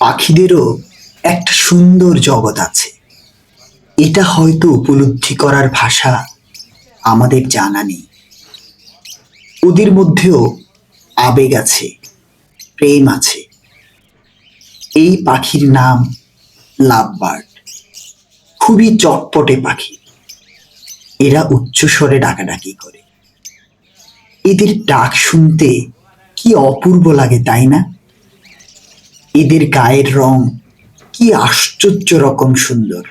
পাখিদেরও একটা সুন্দর জগৎ আছে। এটা হয়তো উপলব্ধি করার ভাষা আমাদের জানা নেই। ওদের মধ্যেও আবেগ আছে, প্রেম আছে। এই পাখির নাম লাভ বার্ড। খুবই চটপটে পাখি। এরা উচ্চস্বরে ডাকাডাকি করে। এদের ডাক শুনতে কি অপূর্ব লাগে, তাই না? এদের গায়ের রং কি আশ্চর্য রকম সুন্দর।